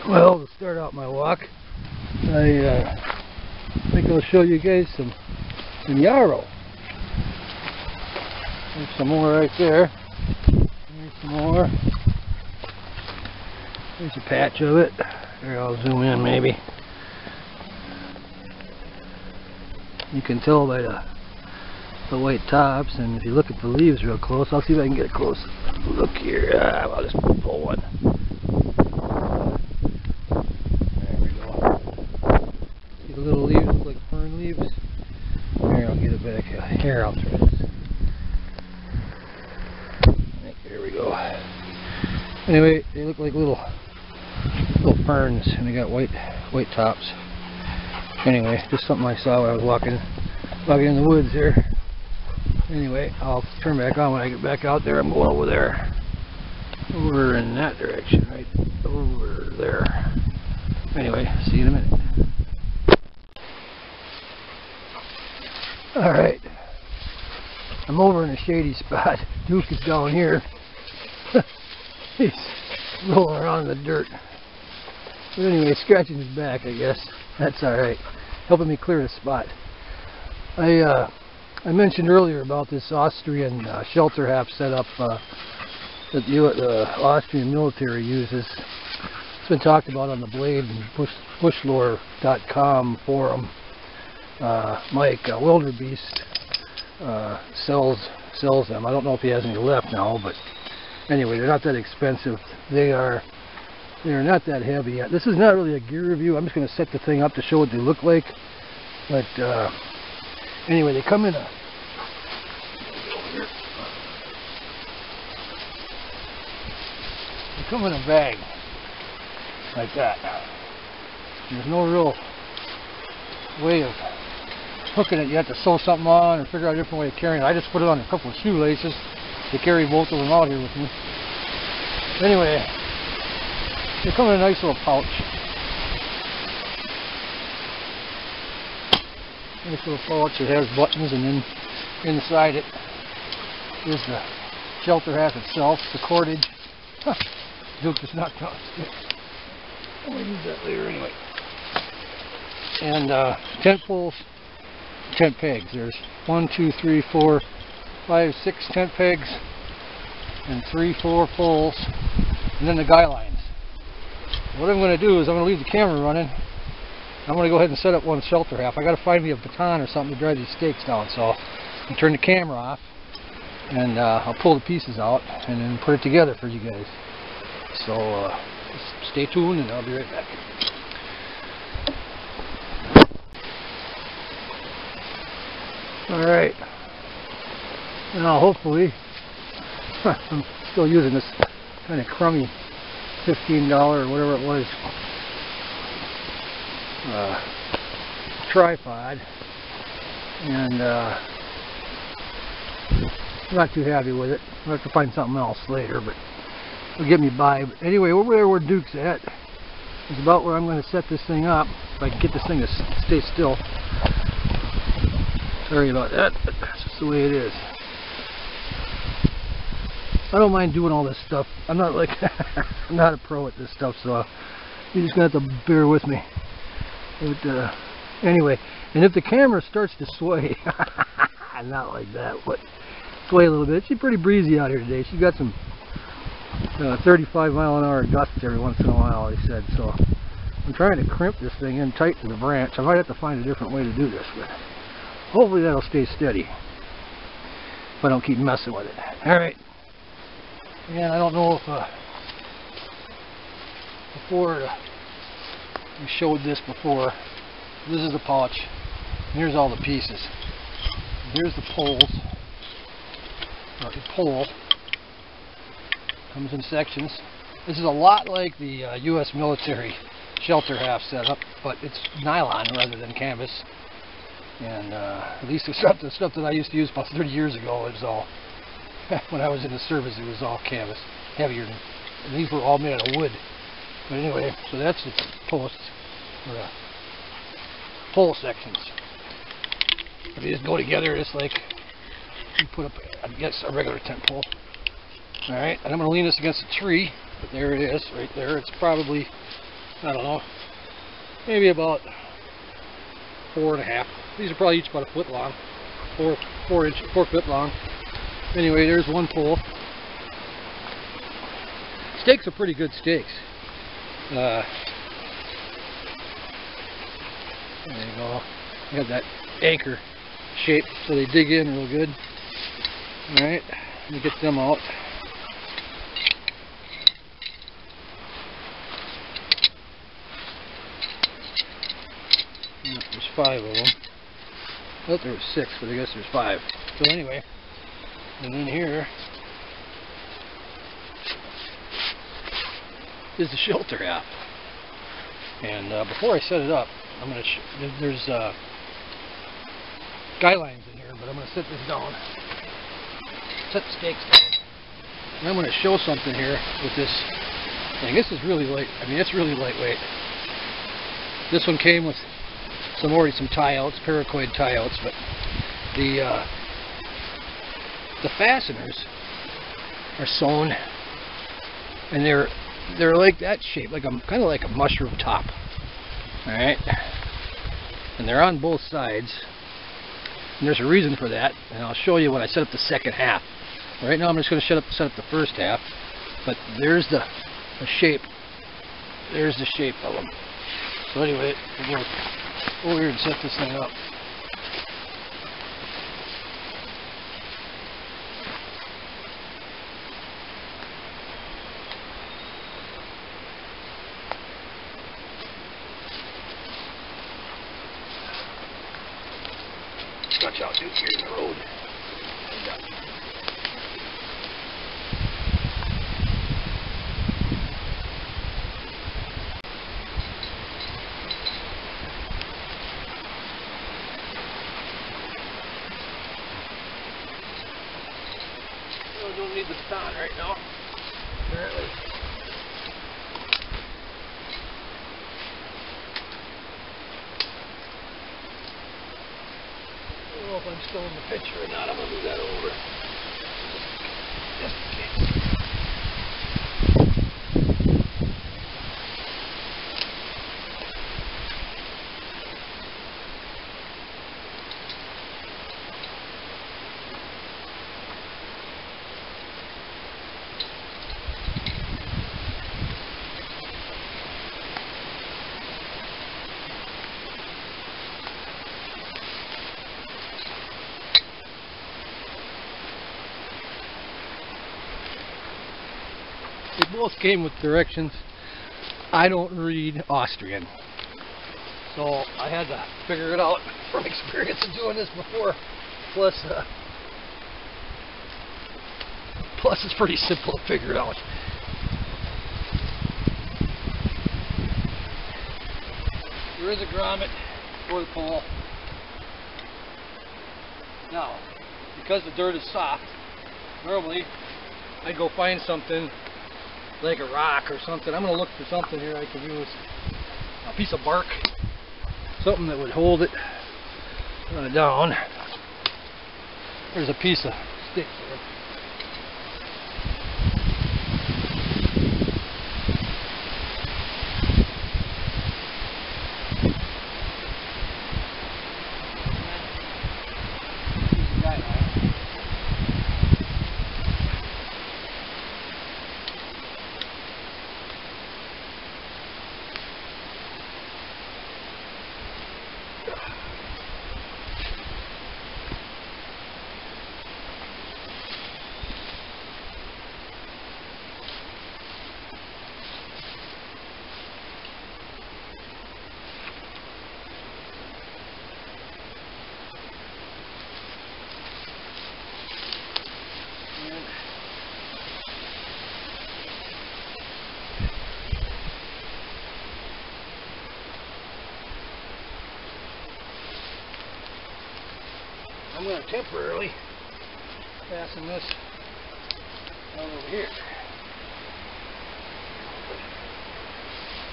Well, to start out my walk, I think I'll show you guys some yarrow. There's some more right there. There's some more. There's a patch of it. Here, I'll zoom in maybe. You can tell by the white tops, and if you look at the leaves real close, I'll see if I can get a close look here. I'll just pull one. There we go. See the little leaves look like fern leaves? Here, I'll get it back. Here, I'll try this. There we go. Anyway, they look like little ferns, and they got white tops. Anyway, just something I saw when I was walking in the woods here. Anyway, I'll turn back on when I get back out there. I'm going over there. Over in that direction, right over there. Anyway, see you in a minute. Alright. I'm over in a shady spot. Duke is down here. He's rolling around in the dirt. But anyway, scratching his back, I guess. That's alright. Helping me clear the spot. I mentioned earlier about this Austrian shelter half setup that the Austrian military uses. It's been talked about on the Blade and bushlore.com forum. Mike Wilderbeest sells them. I don't know if he has any left now, but anyway, they're not that expensive. They're not that heavy. This is not really a gear review. I'm just going to set the thing up to show what they look like. But anyway, they come in a bag like that. There's no real way of hooking it. You have to sew something on or figure out a different way of carrying it. I just put it on a couple of shoelaces to carry both of them out here with me. Anyway, they come in a nice little pouch. Nice little pouch. It has buttons, and then inside it is the shelter half itself, the cordage. Duke just knocked out the stick. I'm going to use that later anyway. And tent poles, tent pegs. There's 1, 2, 3, 4, 5, 6 tent pegs, and 3, 4 poles, and then the guy lines. What I'm going to do is I'm going to leave the camera running. I'm going to go ahead and set up one shelter half. I got to find me a baton or something to drive these stakes down. So I'll turn the camera off, and I'll pull the pieces out and then put it together for you guys. So just stay tuned, and I'll be right back. Alright, now hopefully, I'm still using this kind of crummy $15 or whatever it was tripod, and I'm not too happy with it. I'll have to find something else later, but it'll get me by. But anyway, over there where Duke's at is about where I'm going to set this thing up, if I can get this thing to stay still. Sorry about that, but that's just the way it is. I don't mind doing all this stuff. I'm not like I'm not a pro at this stuff, so you're just gonna have to bear with me. But anyway, and if the camera starts to sway, not like that, but sway a little bit. She's pretty breezy out here today. She got some 35-mile-an-hour gusts every once in a while, he said. So I'm trying to crimp this thing in tight to the branch. I might have to find a different way to do this, but hopefully that'll stay steady if I don't keep messing with it. Alright. And I don't know if before we showed this before. This is the pouch. Here's all the pieces. Here's the poles. The pole comes in sections. This is a lot like the U.S. military shelter half setup, but it's nylon rather than canvas. And at least the stuff that I used to use about 30 years ago, it was all, when I was in the service, it was all canvas, heavier. And these were all made out of wood. But anyway, so that's the posts, or the pole sections. They just go together just like you put up, I guess, a regular tent pole. Alright, and I'm going to lean this against a tree, but there it is, right there. It's probably I don't know, maybe about 4.5. These are probably each about a foot long, 4 foot long. Anyway, there's one pole. Stakes are pretty good stakes. There you go. Got that anchor shape, so they dig in real good. All right, let me get them out. There's 5 of them. I thought there was 6, but I guess there's 5. So anyway, and in here is the shelter half. And before I set it up, I'm gonna there's guy lines in here, but I'm gonna set this down, set the stakes down, and I'm gonna show something here with this thing. This is really light. I mean, it's really lightweight. This one came with some tieouts, paracord tieouts, but the fasteners are sewn, and they're like that shape, like kind of like a mushroom top. All right, and they're on both sides, and there's a reason for that, and I'll show you when I set up the second half. Right now, I'm just going to set up the first half, but there's the shape. There's the shape of them. So anyway, we'll go over here and set this thing up. Watch out, dude, you're in the road. Don't need the baton right now, apparently. I don't know if I'm still in the picture or not. I'm going to move that over. Just in case. They both came with directions. I don't read Austrian, so I had to figure it out from experience of doing this before. Plus it's pretty simple to figure it out. There is a grommet for the pole. Now, because the dirt is soft, normally I'd go find something like a rock or something. I'm going to look for something here I can use. A piece of bark. Something that would hold it down. There's a piece of stick there. I'm going to temporarily fasten this down over here.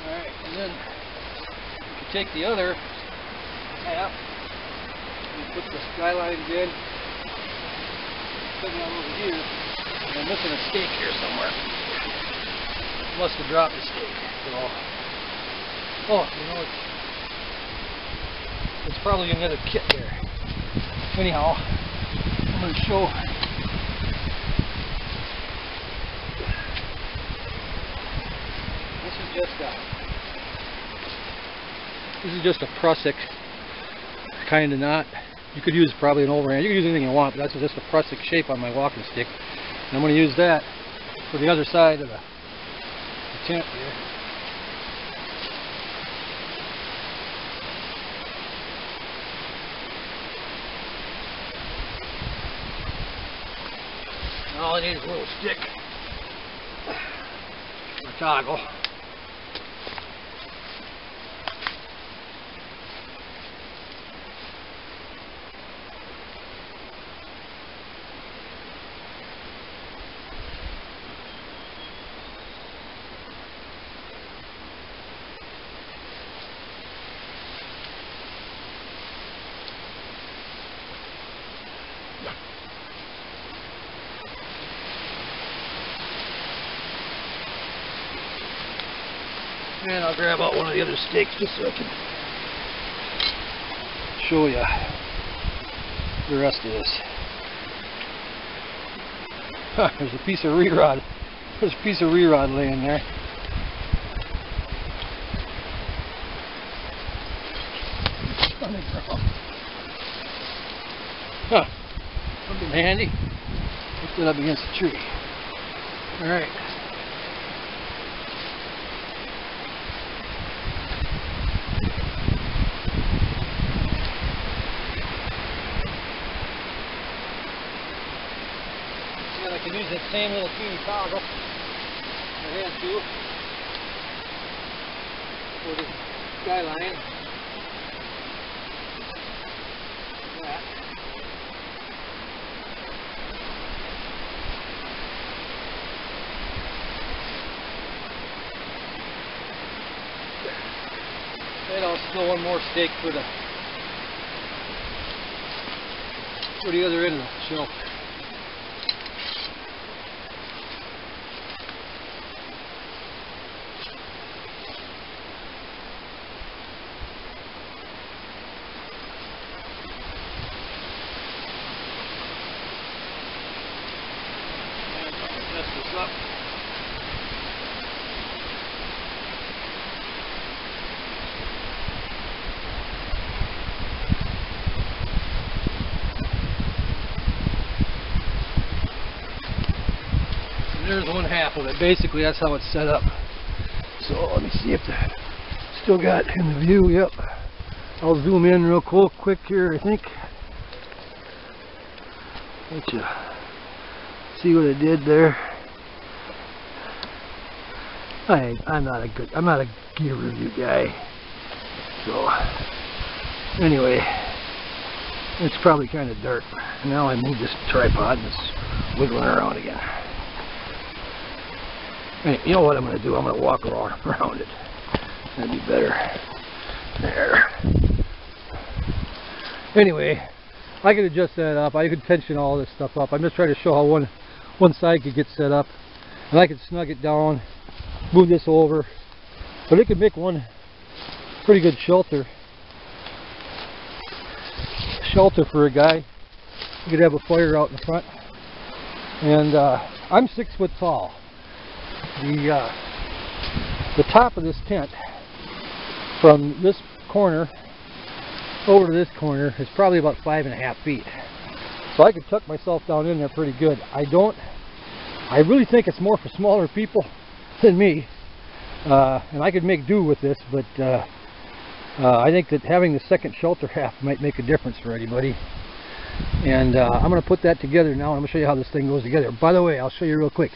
Alright, and then you can take the other half and put the skylines in, put it on over here, and I'm missing a stake here somewhere. Must have dropped a stake. So Oh, you know, it's probably another kit there. Anyhow, I'm going to show. This is just a prusik kind of knot. You could use probably an overhand. You could use anything you want, but that's just a prusik shape on my walking stick. And I'm going to use that for the other side of the tent here. All I need is a little stick, a toggle. And I'll grab out one of the other stakes just so I can show you the rest of this. Huh, there's a piece of re-rod. There's a piece of re-rod laying there. Huh. Something handy. Lift it up against the tree. Alright. I can use that same little teeny toggle I had to for the skyline. That. And I'll still one more stake for the other end of the shelf. Up. And there's one half of it. Basically, that's how it's set up. So let me see if the still got in the view. Yep. I'll zoom in real quick here. I think. Let you see what I did there. I'm not a gear review guy, so anyway, it's probably kind of dark. Now I move this tripod and it's wiggling around again. Anyway, you know what I'm going to do? I'm going to walk around it. That'd be better. There. Anyway, I could adjust that up. I could tension all this stuff up. I'm just trying to show how one side could get set up, and I could snug it down. Move this over, but it could make one pretty good shelter for a guy. You could have a fire out in front, and I'm 6 foot tall. The top of this tent from this corner over to this corner is probably about 5.5 feet, so I could tuck myself down in there pretty good. I really think it's more for smaller people than me, and I could make do with this, but I think that having the second shelter half might make a difference for anybody. And I'm going to put that together now, and I'm going to show you how this thing goes together. By the way, I'll show you real quick.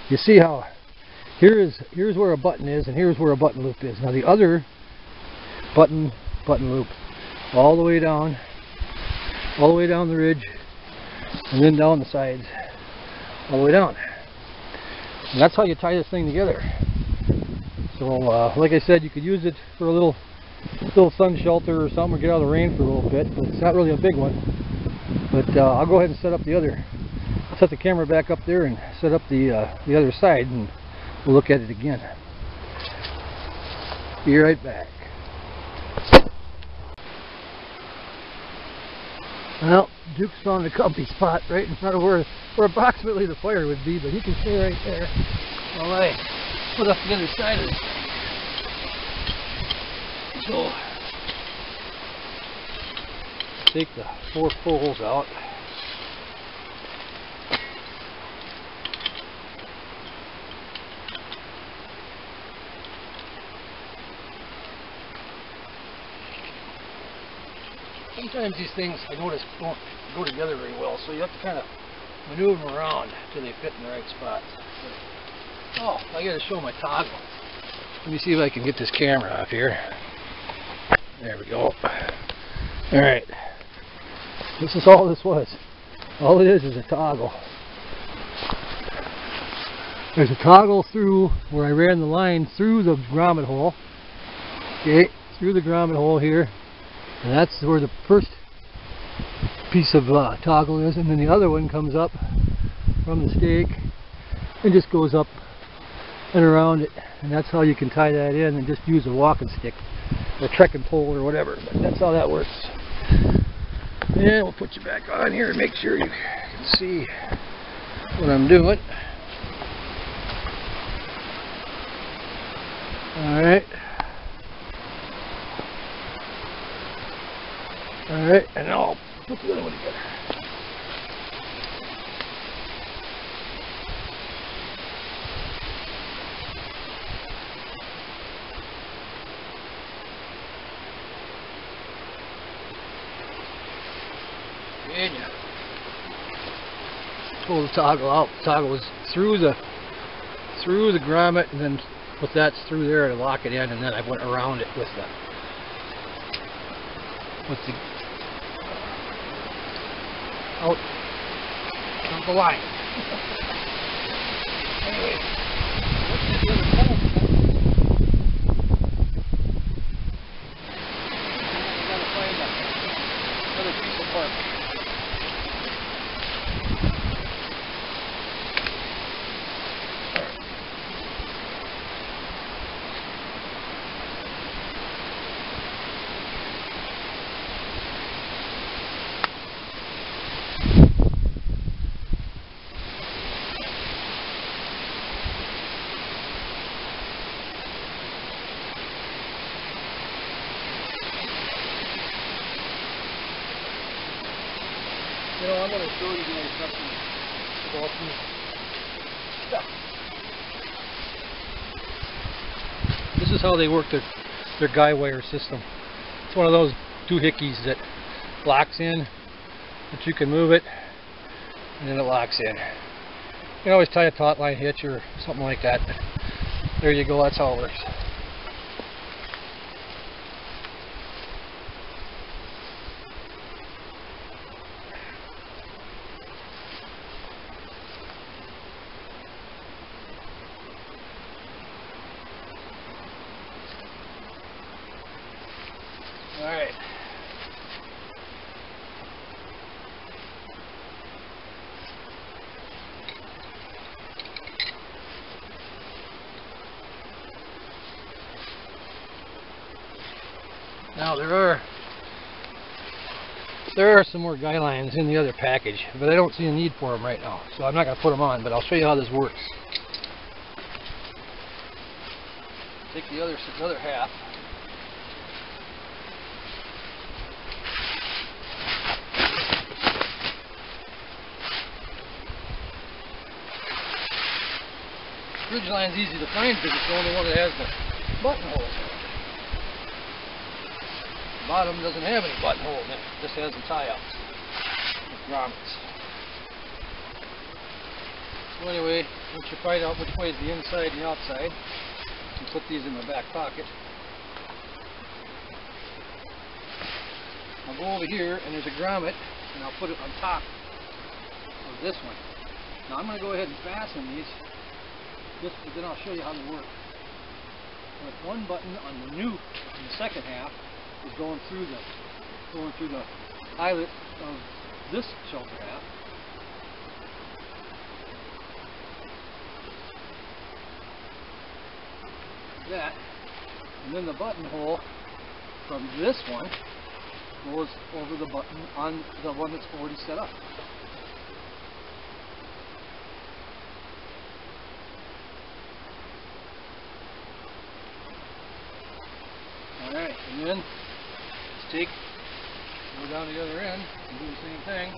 You see how here's where a button is, and here's where a button loop is. Now the other button loop all the way down the ridge, and then down the sides, all the way down. And that's how you tie this thing together. So, like I said, you could use it for a little sun shelter or something, or get out of the rain for a little bit. But it's not really a big one. But I'll go ahead and set up set the camera back up there and set up the other side, and we'll look at it again. Be right back. Well, Duke's found a comfy spot right in front of where approximately the fire would be, but he can stay right there while I put up the other side of it. So, take the 4 poles out. Sometimes these things, I notice, don't go together very well, so you have to kind of maneuver them around until they fit in the right spot. Oh, I got to show my toggle. Let me see if I can get this camera off here. There we go. Alright. This is all this was. All it is a toggle. There's a toggle through where I ran the line through the grommet hole. Okay, through the grommet hole here. And that's where the first piece of toggle is, and then the other one comes up from the stake and just goes up and around it, and that's how you can tie that in and just use a walking stick or trekking pole or whatever. But that's how that works. And we'll put you back on here and make sure you can see what I'm doing. Alright. Alright, and now I'll put the other one together. And you pull the toggle out. The toggle was through the grommet, and then with that's through there to lock it in, and then I went around it with the out of the line. Anyway, let's get the other pole. We gotta find another piece of tarp. You know, I'm going to show you guys something about this stuff. This is how they work their guy wire system. It's one of those doohickeys that locks in, but you can move it, and then it locks in. You can always tie a taut line hitch or something like that. There you go, that's how it works. Alright. Now there are some more guy lines in the other package, but I don't see a need for them right now, so I'm not going to put them on, but I'll show you how this works. Take the other half. Ridge line's easy to find because it's the only one that has the buttonholes in it. The bottom doesn't have any buttonhole in it, it just has the tieouts with grommets. So anyway, once you find out which way is the inside and the outside, you put these in the back pocket. I'll go over here and there's a grommet and I'll put it on top of this one. Now I'm going to go ahead and fasten these. Just, then I'll show you how they work. But one button on the new, in the second half, is going through the eyelet of this shelter half. That. And then the buttonhole from this one goes over the button on the one that's already set up. Alright, and then let's go down the other end and do the same thing.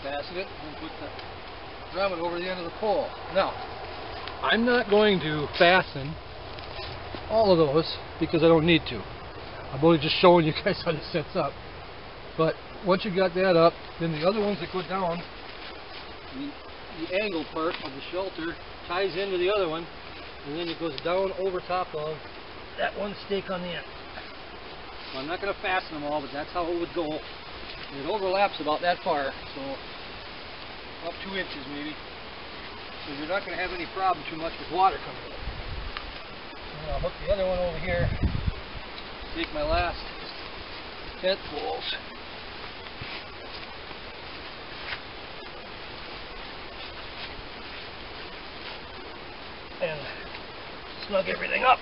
Fasten it and put the grommet over the end of the pole. Now, I'm not going to fasten all of those because I don't need to. I'm only just showing you guys how this sets up. But once you got that up, then the other ones that go down, the angle part of the shelter ties into the other one, and then it goes down over top of that one stake on the end. So I'm not going to fasten them all, but that's how it would go. And it overlaps about that far, so up 2 inches maybe. So you're not going to have any problem too much with water coming in. And I'll hook the other one over here. Take my last tent poles. And snug everything up.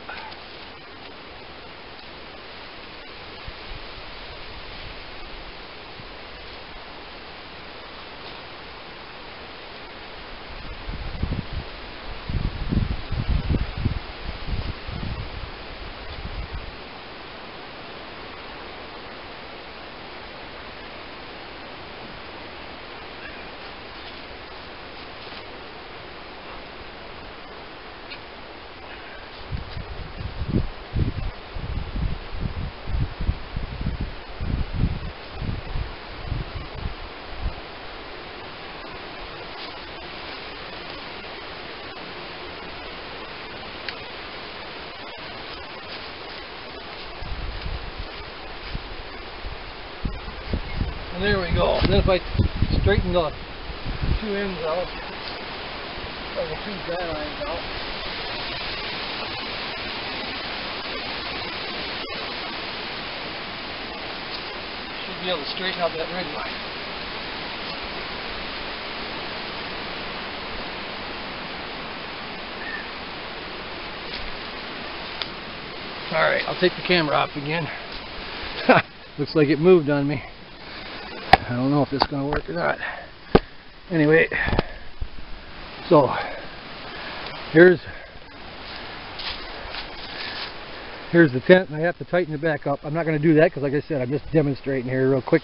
And there we go. And then if I straighten the 2 ends out, or the 2 guy lines out, should be able to straighten out that red line. Alright, I'll take the camera off again. Looks like it moved on me. I don't know if this is going to work or not. Anyway, so here's the tent, and I have to tighten it back up. I'm not going to do that because, like I said, I'm just demonstrating here real quick.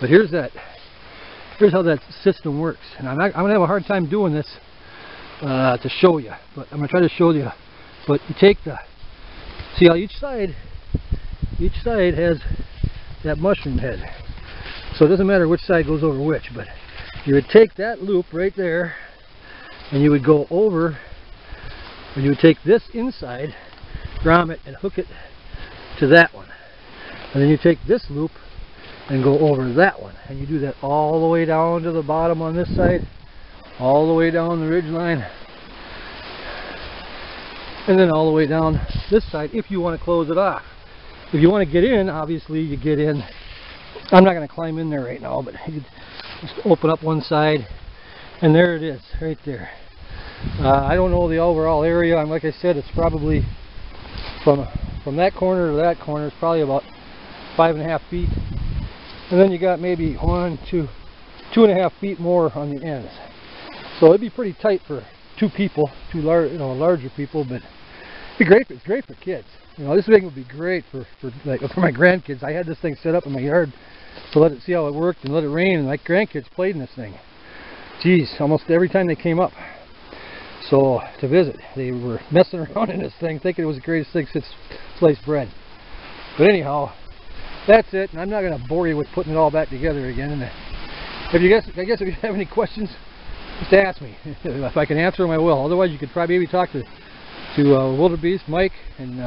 But here's how that system works. And I'm going to have a hard time doing this to show you, but I'm going to try to show you. But you take see how each side has that mushroom head. So it doesn't matter which side goes over which, but you would take that loop right there and you would go over, and you would take this inside grommet and hook it to that one. And then you take this loop and go over that one. And you do that all the way down to the bottom on this side, all the way down the ridge line, and then all the way down this side if you want to close it off. If you want to get in, obviously you get in. I'm not going to climb in there right now, but you could just open up one side, and there it is, right there. I don't know the overall area. Like I said, it's probably from that corner to that corner. It's probably about 5.5 feet, and then you got maybe 2.5 feet more on the ends. So it'd be pretty tight for 2 people, 2 larger people, but it'd be great. It's great for kids. This thing would be great for my grandkids. I had this thing set up in my yard to let it see how it worked and let it rain, and my grandkids played in this thing. Geez, almost every time they came up. So to visit, they were messing around in this thing, thinking it was the greatest thing since sliced bread. But anyhow, that's it. And I'm not going to bore you with putting it all back together again. And I guess if you have any questions, just ask me. If I can answer them, I will. Otherwise, you could probably maybe talk to Wildebeest Mike and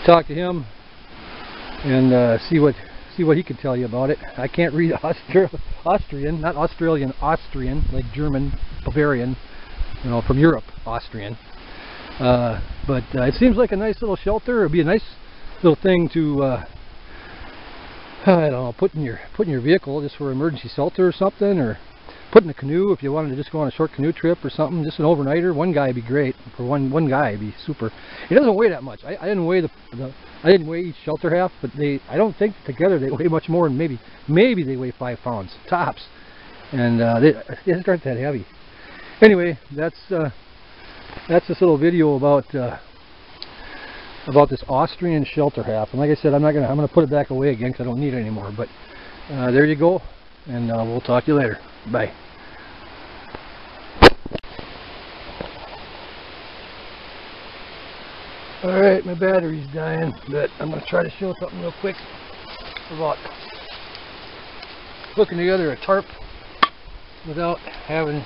talk to him and see what he can tell you about it. I can't read Austrian, not Australian, Austrian, like German, Bavarian, from Europe, Austrian. But it seems like a nice little shelter. It'd be a nice little thing to I don't know, put in your vehicle just for emergency shelter or something, or put in a canoe if you wanted to just go on a short canoe trip or something. Just an overnighter. One guy would be great. For one guy it'd be super. It doesn't weigh that much. I didn't weigh I didn't weigh each shelter half, but I don't think together they weigh much more than maybe they weigh 5 pounds tops, and they aren't that heavy. Anyway, that's this little video about this Austrian shelter half. And like I said, I'm gonna put it back away again because I don't need it anymore. But there you go, and we'll talk to you later. Bye. Alright, my battery's dying, but I'm going to try to show something real quick about putting together a tarp without having...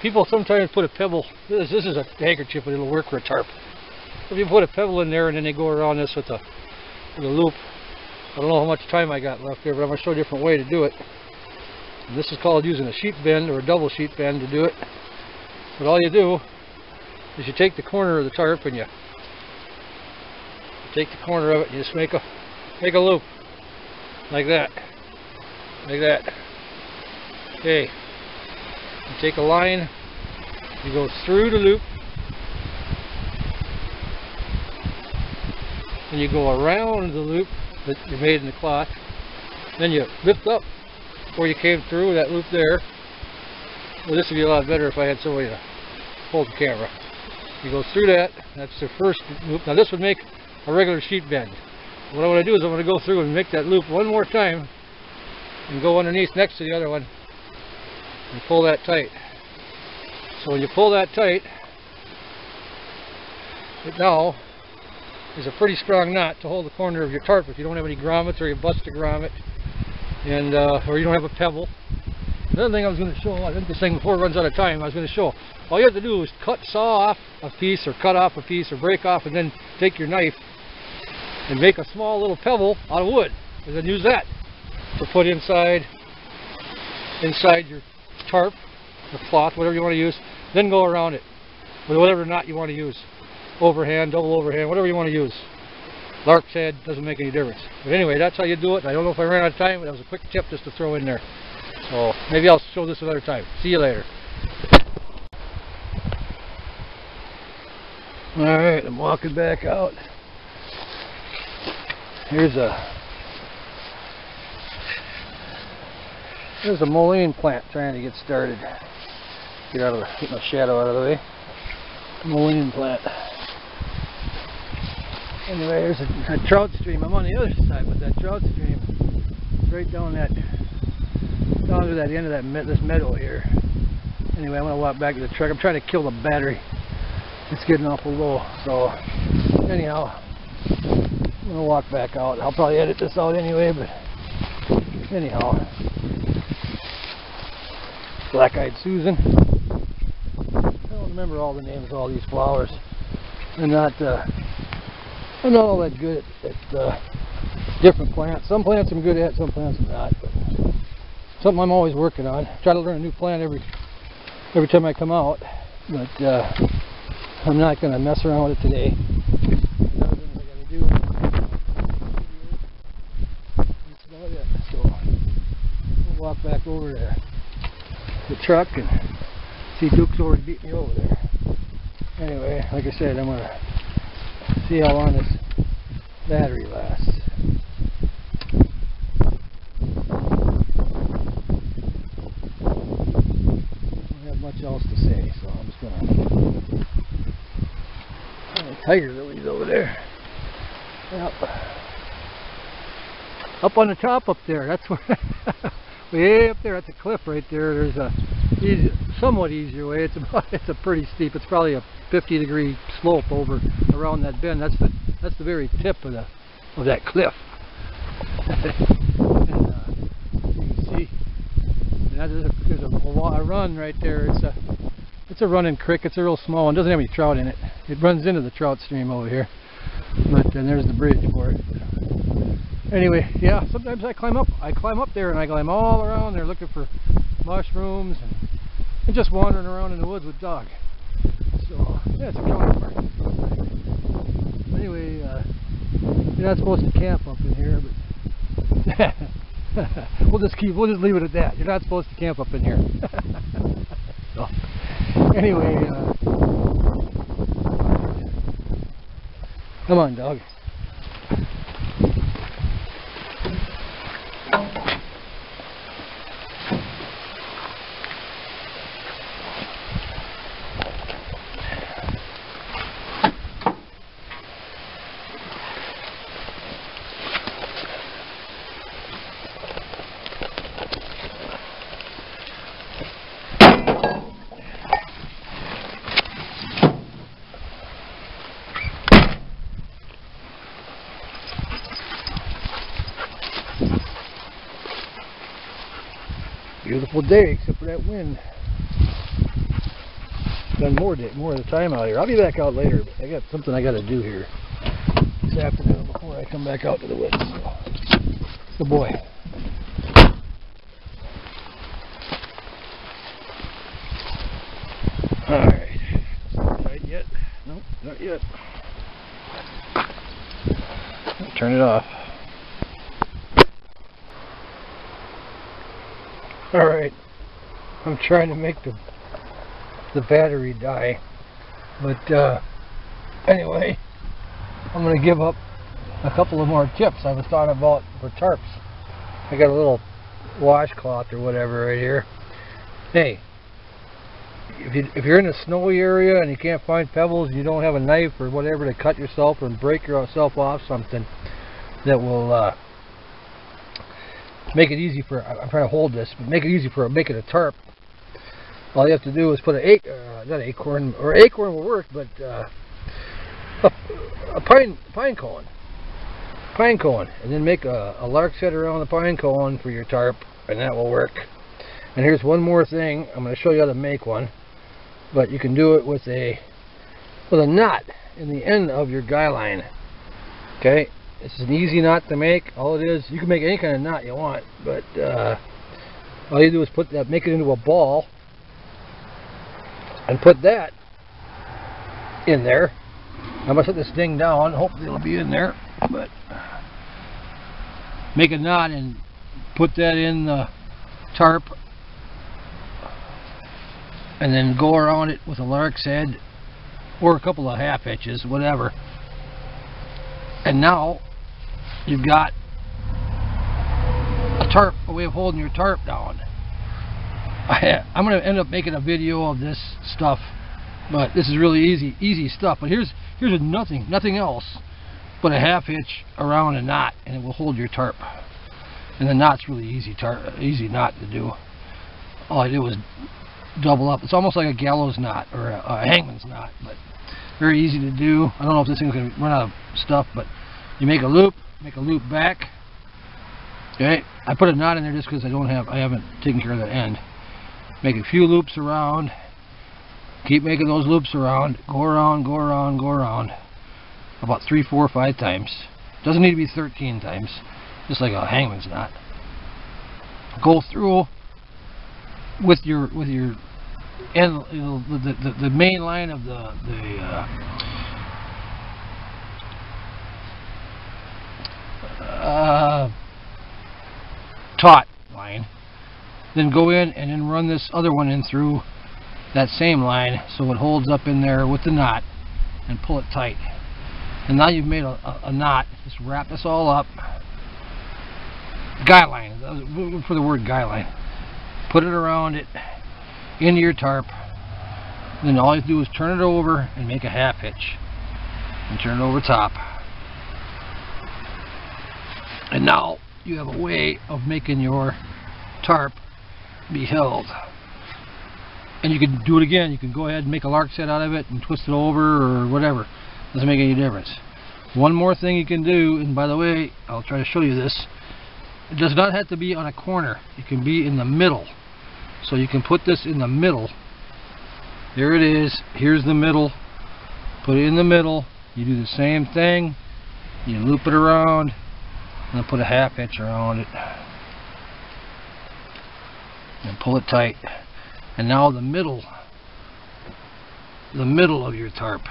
People sometimes put a pebble... This is a handkerchief, but it'll work for a tarp. If you put a pebble in there and then they go around this with a loop. I don't know how much time I got left here, but I'm going to show you a different way to do it. And this is called using a sheet bend or a double sheet bend to do it. But all you do is you take the corner of the tarp and you take the corner of it and you just make a loop like that, okay. You take a line, you go through the loop, and you go around the loop that you made in the cloth. Then you lift up where you came through that loop there. Well, this would be a lot better if I had somebody to hold the camera. You go through that. That's the first loop. Now this would make a regular sheet bend. What I want to do is I'm going to go through and make that loop one more time and go underneath next to the other one and pull that tight. So when you pull that tight, it now is a pretty strong knot to hold the corner of your tarp if you don't have any grommets or you bust a grommet, and or you don't have a pebble. Another thing I was going to show, I think this thing before it runs out of time, I was going to show, all you have to do is saw off a piece or cut off a piece or break off, and then take your knife and make a small little pebble out of wood, and then use that to put inside your tarp, the cloth, whatever you want to use. Then go around it with whatever knot you want to use, overhand, double overhand, whatever you want to use. Lark's head, doesn't make any difference. But anyway, that's how you do it. I don't know if I ran out of time, but that was a quick tip just to throw in there. So maybe I'll show this another time. See you later. Alright, I'm walking back out. Here's a mullein plant trying to get started. Get my shadow out of the way. Mullein plant. Anyway, there's a trout stream. I'm on the other side, but that trout stream is right down to that end of this meadow here. Anyway, I'm gonna walk back to the truck. I'm trying to kill the battery. It's getting awful low. So anyhow, I'm gonna walk back out. I'll probably edit this out anyway, but anyhow, black-eyed Susan. I don't remember all the names of all these flowers. I'm not all that good at different plants. Some plants I'm good at, some plants I'm not. But something I'm always working on. Try to learn a new plant every time I come out. But I'm not going to mess around with it today. Another thing I got to do. That's about it. So we'll walk back over to the truck and see Duke's already beat me over there. Anyway, like I said, I'm going to see how long this battery lasts. I don't have much else to say, so I'm just going to... Tiger lilies over there. Yep. Up on the top up there, that's where... way up there at the cliff right there, there's a somewhat easier way. It's a pretty steep. It's probably a 50-degree slope over around that bend. That's the very tip of that cliff. And, you can see, and there's a run right there. It's a running creek. It's a real small one. It doesn't have any trout in it. It runs into the trout stream over here. But then there's the bridge for it. Anyway, yeah, sometimes I climb up there and I climb all around there looking for mushrooms and just wandering around in the woods with dog. So, yeah, it's a counterpart. Anyway, you're not supposed to camp up in here, but we'll just leave it at that. You're not supposed to camp up in here. So, anyway, come on, dog. Beautiful day, except for that wind. Done more of the time out here. I'll be back out later, but I got something I got to do here this afternoon before I come back out to the woods. So, good boy. All right. Not tight yet? Nope, not yet. Turn it off. Alright, I'm trying to make the battery die, but anyway, I'm going to give up a couple of more tips I was thought about for tarps. I got a little washcloth or whatever right here. Hey, if you're in a snowy area and you can't find pebbles, you don't have a knife or whatever to cut yourself or break yourself off something that will make it easy for, I'm trying to hold this, but make it easy for making a tarp. All you have to do is put not acorn, or acorn will work, but a pine cone, and then make a lark set around the pine cone for your tarp, and that will work. And here's one more thing. I'm going to show you how to make one, but you can do it with a knot in the end of your guy line. Okay. This is an easy knot to make. All it is, you can make any kind of knot you want, but all you do is make it into a ball and put that in there. I'm gonna set this thing down. Hopefully it'll be in there, but make a knot and put that in the tarp, and then go around it with a lark's head or a couple of half hitches, whatever. And now you've got a tarp, a way of holding your tarp down. I'm going to end up making a video of this stuff, but this is really easy stuff. But here's nothing else but a half hitch around a knot, and it will hold your tarp. And the knot's really easy knot to do. All I did was double up. It's almost like a gallows knot or a hangman's knot, but very easy to do. I don't know if this thing's going to run out of stuff, but you make a loop back. Okay, I put a knot in there just because I haven't taken care of that end. Make a few loops around. Keep making those loops around. Go around. About 3, 4, 5 times. Doesn't need to be 13 times. Just like a hangman's knot. Go through with your end, the main line of the taut line, then go in and then run this other one in through that same line so it holds up in there with the knot, and pull it tight. And now you've made a knot. Just wrap this all up. Guy line, look for the word guy line. Put it around it into your tarp. Then all you do is turn it over and make a half hitch and turn it over top. And now you have a way of making your tarp be held. And you can do it again. You can go ahead and make a lark set out of it and twist it over or whatever. Doesn't make any difference. One more thing you can do, and by the way, I'll try to show you this. It does not have to be on a corner. It can be in the middle. So you can put this in the middle. There it is. Here's the middle. Put it in the middle. You do the same thing. You loop it around and put a half hitch around it and pull it tight. And now the middle of your tarp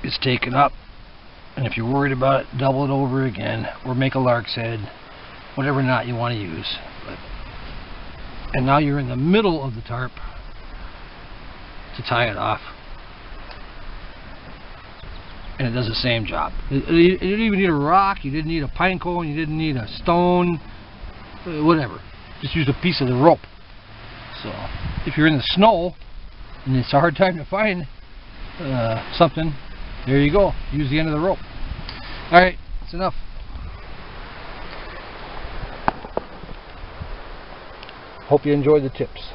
is taken up. And if you're worried about it, double it over again or make a lark's head. whatever knot you want to use. And now you're in the middle of the tarp to tie it off. And it does the same job. You didn't even need a rock, you didn't need a pine cone, you didn't need a stone, whatever. Just use a piece of the rope. So, if you're in the snow, and it's a hard time to find something, there you go. Use the end of the rope. Alright, that's enough. Hope you enjoyed the tips.